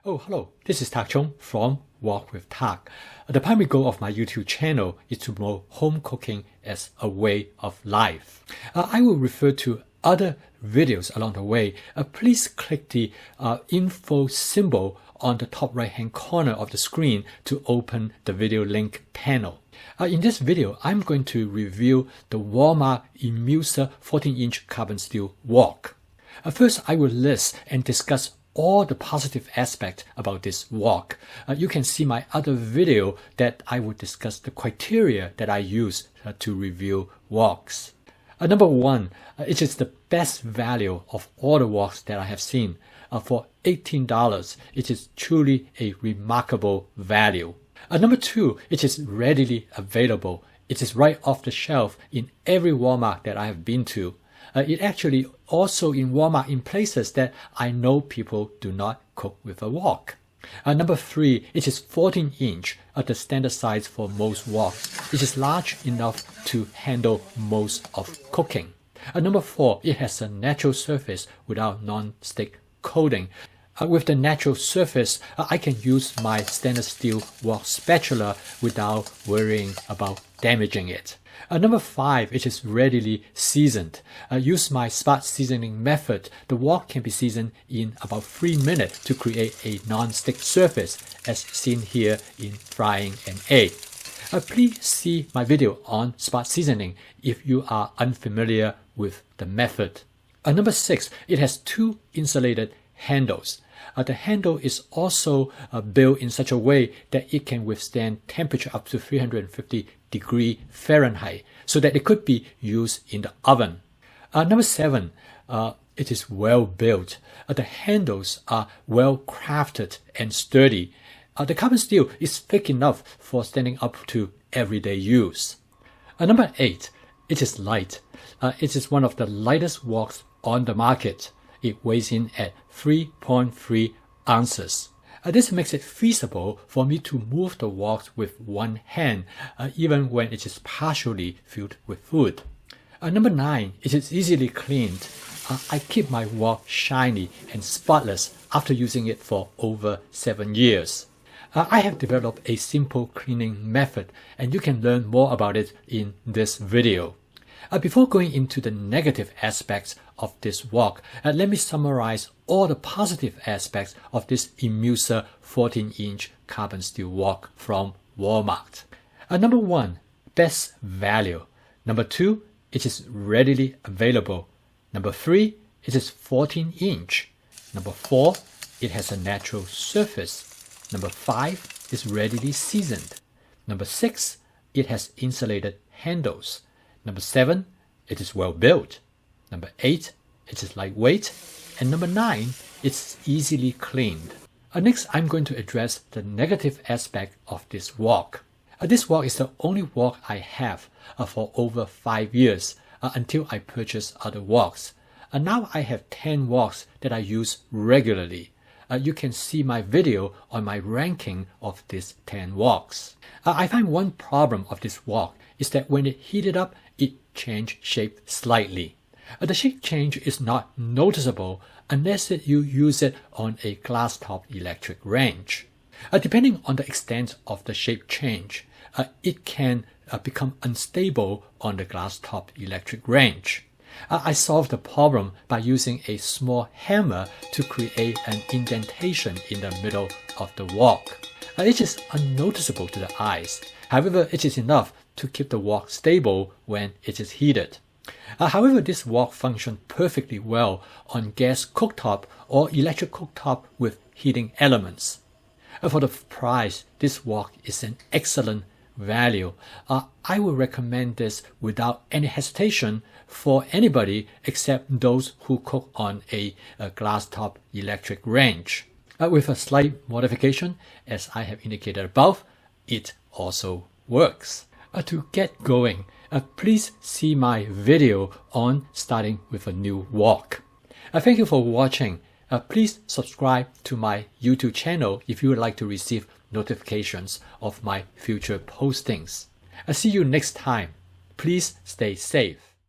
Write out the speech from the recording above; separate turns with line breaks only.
Oh, hello. This is Tak Chung from Walk with Tak. The primary goal of my YouTube channel is to promote home cooking as a way of life. I will refer to other videos along the way. Please click the info symbol on the top right hand corner of the screen to open the video link panel. In this video, I'm going to review the Walmart IMUSA 14-inch carbon steel wok. First, I will list and discuss all the positive aspects about this wok. You can see my other video that I will discuss the criteria that I use to review woks. Number one, it is the best value of all the woks that I have seen. For $18, it is truly a remarkable value. Number two, it is readily available. It is right off the shelf in every Walmart that I have been to. It actually also in Walmart in places that I know people do not cook with a wok. Number three, it is 14-inch, the standard size for most woks. It is large enough to handle most of cooking. Number four, it has a natural surface without non-stick coating. With the natural surface, I can use my stainless steel wok spatula without worrying about damaging it. Number five, it is readily seasoned. Use my spot seasoning method. The wok can be seasoned in about 3 minutes to create a non-stick surface, as seen here in frying an egg. Please see my video on spot seasoning if you are unfamiliar with the method. Number six, it has two insulated handles. The handle is also built in such a way that it can withstand temperature up to 350 degrees Fahrenheit, so that it could be used in the oven. Number seven, it is well built. The handles are well crafted and sturdy. The carbon steel is thick enough for standing up to everyday use. Number eight, it is light. It is one of the lightest woks on the market. It weighs in at 3.3 ounces. This makes it feasible for me to move the wok with one hand, even when it is partially filled with food. Number nine, it is easily cleaned. I keep my wok shiny and spotless after using it for over 7 years. I have developed a simple cleaning method, and you can learn more about it in this video. Before going into the negative aspects of this wok, let me summarize all the positive aspects of this IMUSA 14-inch carbon steel wok from Walmart. Number one, best value. Number two, it is readily available. Number three, it is 14-inch. Number four, it has a natural surface. Number five, it's readily seasoned. Number six, it has insulated handles. Number seven, it is well built. Number eight, it is lightweight. And number nine, it's easily cleaned. Next, I'm going to address the negative aspect of this wok. This wok is the only wok I have for over 5 years until I purchased other woks. Now I have 10 woks that I use regularly. You can see my video on my ranking of these 10 woks. I find one problem of this wok is that when it heated up, it changed shape slightly. The shape change is not noticeable unless you use it on a glass top electric range. Depending on the extent of the shape change, it can become unstable on the glass top electric range. I solved the problem by using a small hammer to create an indentation in the middle of the wok. It is unnoticeable to the eyes. However, it is enough to keep the wok stable when it is heated. However, this wok functions perfectly well on gas cooktop or electric cooktop with heating elements. For the price, this wok is an excellent value. I would recommend this without any hesitation for anybody except those who cook on a glass top electric range. With a slight modification, as I have indicated above, it also works. To get going, please see my video on starting with a new wok. Thank you for watching. Please subscribe to my YouTube channel if you would like to receive notifications of my future postings. I'll see you next time. Please stay safe.